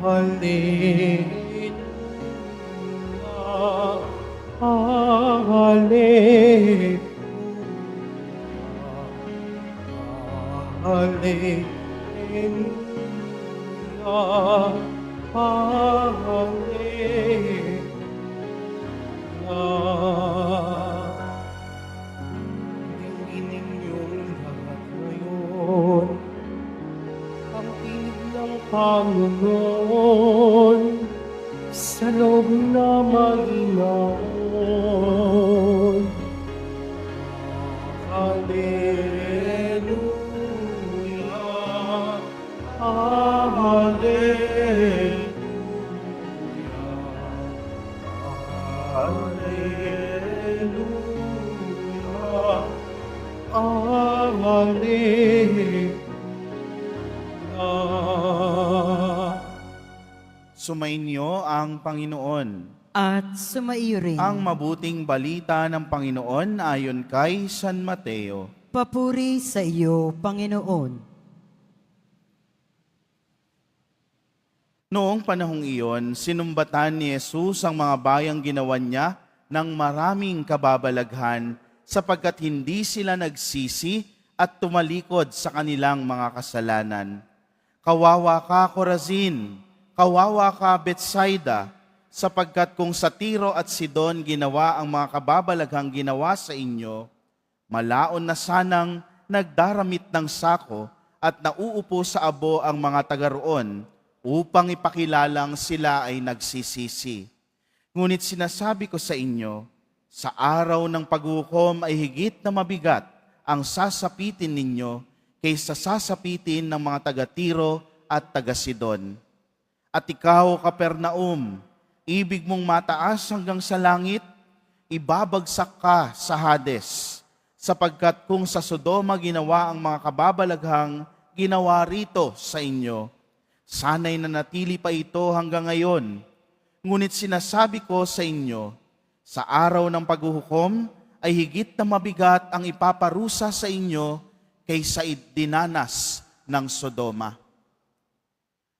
Hallelujah, Hallelujah, Hallelujah, Hallelujah. Dinggin ninyong lahat ngayon ang tinig ng Panginoon sa loob na maginaon. Hallelujah, Hallelujah, Hallelujah, Hallelujah. Sumainyo ang Panginoon. At sumaiyo rin. Ang mabuting balita ng Panginoon ayon kay San Mateo. Papuri sa iyo, Panginoon. Noong panahong iyon, sinumbatan ni Jesus ang mga bayang ginawa niya ng maraming kababalaghan sapagkat hindi sila nagsisi at tumalikod sa kanilang mga kasalanan. Kawawa ka, Corazin! Kawawa ka, Betsaida! Sapagkat kung sa Tiro at Sidon ginawa ang mga kababalaghang ginawa sa inyo, malaon na sanang nagdaramit ng sako at nauupo sa abo ang mga taga roon upang ipakilalang sila ay nagsisisi. Ngunit sinasabi ko sa inyo, sa araw ng paghukom ay higit na mabigat ang sasapitin ninyo kaysa sasapitin ng mga taga-Tiro at taga-Sidon. At ikaw, Kapernaum, ibig mong mataas hanggang sa langit, ibabagsak ka sa Hades, sapagkat kung sa Sodoma ginawa ang mga kababalaghang ginawa rito sa inyo, sana'y nanatili pa ito hanggang ngayon. Ngunit sinasabi ko sa inyo, sa araw ng paghuhukom ay higit na mabigat ang ipaparusa sa inyo kaysa dinanas ng Sodoma.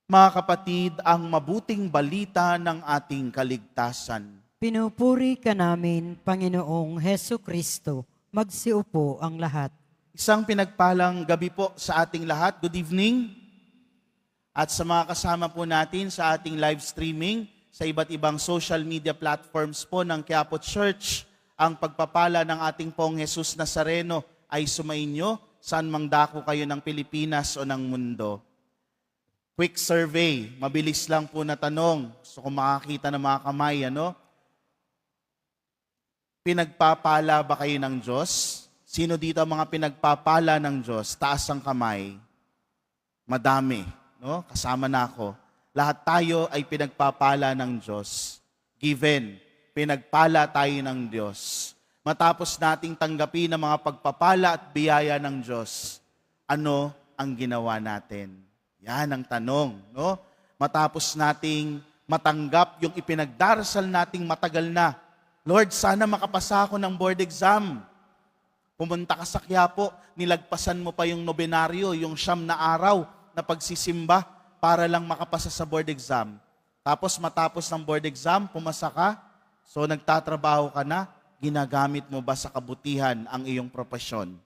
Mga kapatid, ang mabuting balita ng ating kaligtasan. Pinupuri ka namin, Panginoong Heso Kristo. Magsiupo ang lahat. Isang pinagpalang gabi po sa ating lahat. Good evening. At sa mga kasama po natin sa ating live streaming sa iba't ibang social media platforms po ng Quiapo Church, ang pagpapala ng ating Pong Jesus Nazareno ay sumainyo saan mang dako kayo ng Pilipinas o ng mundo. Quick survey, mabilis lang po na tanong. So kung makakita ng mga kamay, pinagpapala ba kayo ng Diyos? Sino dito ang mga pinagpapala ng Diyos? Taas ang kamay. Madami, no? Kasama na ako. Lahat tayo ay pinagpapala ng Diyos. Given, pinagpala tayo ng Diyos. Matapos nating tanggapin ang mga pagpapala at biyaya ng Diyos, ano ang ginawa natin? Yan ang tanong, no? Matapos nating matanggap yung ipinagdarasal nating matagal na, Lord, sana makapasa ako ng board exam. Pumunta ka sa Quiapo, nilagpasan mo pa yung nobenaryo, yung 9 na araw na pagsisimba para lang makapasa sa board exam. Tapos matapos ng board exam, pumasa ka, so nagtatrabaho ka na, ginagamit mo ba sa kabutihan ang iyong propesyon?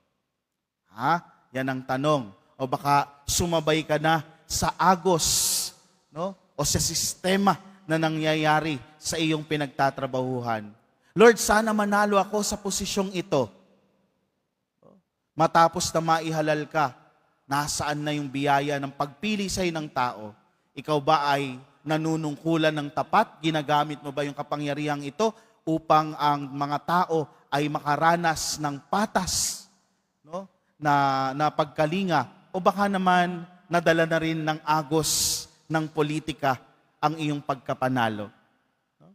Ha? Yan ang tanong. O baka sumabay ka na sa agos, no? O sa sistema na nangyayari sa iyong pinagtatrabahuhan. Lord, sana manalo ako sa posisyong ito. Matapos na maihalal ka, nasaan na yung biyaya ng pagpili sa'yo ng tao? Ikaw ba ay nanunungkulan ng tapat? Ginagamit mo ba yung kapangyarihang ito upang ang mga tao ay makaranas ng patas, no? na pagkalinga? O baka naman nadala na rin ng agos ng politika ang iyong pagkapanalo? No?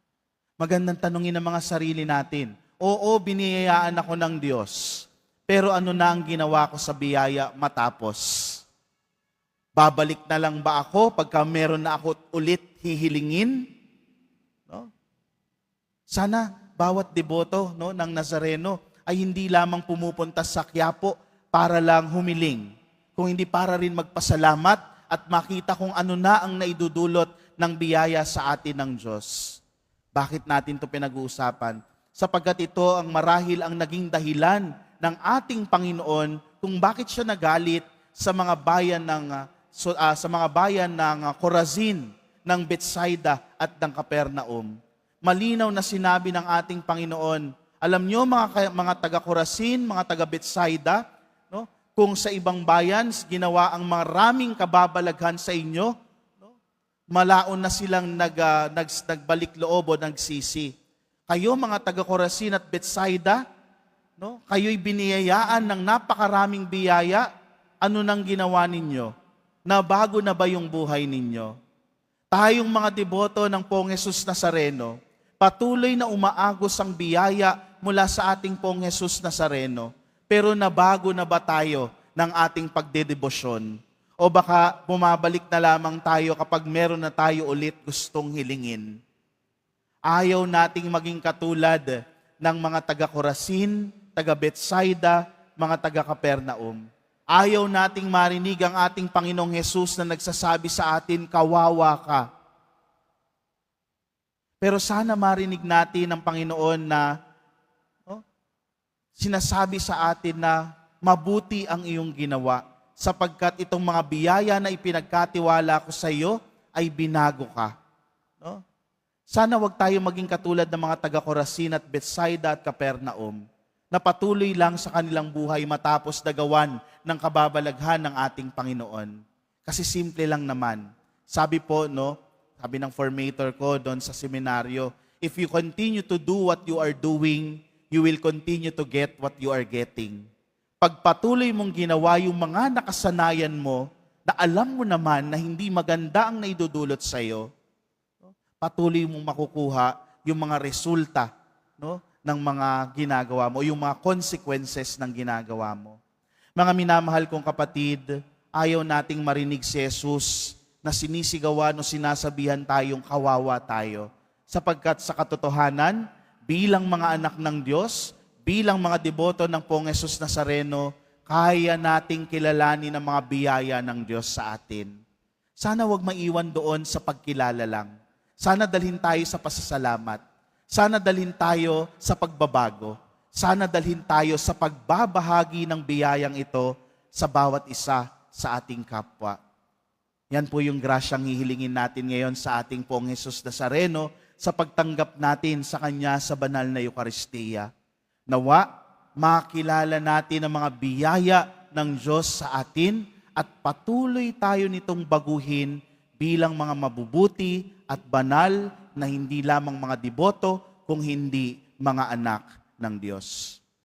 Magandang tanungin ng mga sarili natin. Oo, biniyayaan ako ng Diyos. Pero ano na ang ginawa ko sa biyaya matapos? Babalik na lang ba ako pagka meron na ako ulit hihilingin? No? Sana bawat deboto, no, ng Nazareno ay hindi lamang pumupunta sa Quiapo para lang humiling, kung hindi para rin magpasalamat at makita kung ano na ang naidudulot ng biyaya sa atin ng Diyos. Bakit natin ito pinag-uusapan? Sapagkat ito ang marahil ang naging dahilan ng ating Panginoon kung bakit siya nagalit sa mga bayan ng Corazin, ng Bethsaida at ng Capernaum. Malinaw na sinabi ng ating Panginoon, alam nyo mga taga-Corazin, mga taga-Bethsaida, no? Kung sa ibang bayan ginawa ang maraming kababalaghan sa inyo, no? Malaon na silang nagbalik loob o nagsisi. Kayo mga taga-Corazin at Bethsaida, no? Kayo'y biniyayaan ng napakaraming biyaya, ano nang ginawa ninyo? Nabago na ba yung buhay ninyo? Tayong mga deboto ng Poong Jesus Nazareno, patuloy na umaagos ang biyaya mula sa ating Poong Jesus Nazareno. Pero nabago na ba tayo ng ating pagdedebosyon? O baka bumabalik na lamang tayo kapag meron na tayo ulit gustong hilingin? Ayaw nating maging katulad ng mga taga-Corazin, taga-Bethsaida, mga taga-Capernaum. Ayaw nating marinig ang ating Panginoong Hesus na nagsasabi sa atin, kawawa ka. Pero sana marinig natin ang Panginoon na sinasabi sa atin na mabuti ang iyong ginawa sapagkat itong mga biyaya na ipinagkatiwala ko sa iyo ay binago ka. No? Sana wag tayo maging katulad ng mga taga-Corazin at Bethsaida at Capernaum na patuloy lang sa kanilang buhay matapos dagawan ng kababalaghan ng ating Panginoon. Kasi simple lang naman. Sabi po, sabi ng formator ko doon sa seminaryo, if you continue to do what you are doing, you will continue to get what you are getting. Pag patuloy mong ginawa yung mga nakasanayan mo, na alam mo naman na hindi maganda ang naidudulot sa iyo, patuloy mong makukuha yung mga resulta, ng mga ginagawa mo, yung mga consequences ng ginagawa mo. Mga minamahal kong kapatid, ayaw nating marinig si Jesus na sinisigawan o sinasabihan tayong kawawa tayo. Sapagkat sa katotohanan, bilang mga anak ng Diyos, bilang mga deboto ng Poong Jesus Nazareno, kaya nating kilalanin ang mga biyaya ng Diyos sa atin. Sana wag maiwan doon sa pagkilala lang. Sana dalhin tayo sa pasasalamat. Sana dalhin tayo sa pagbabago. Sana dalhin tayo sa pagbabahagi ng biyayang ito sa bawat isa sa ating kapwa. Yan po yung grasyang hihilingin natin ngayon sa ating Poong Jesus Nazareno sa pagtanggap natin sa Kanya sa banal na Eucharistia. Nawa, makilala natin ang mga biyaya ng Diyos sa atin at patuloy tayo nitong baguhin bilang mga mabubuti at banal na hindi lamang mga deboto, kung hindi mga anak ng Diyos.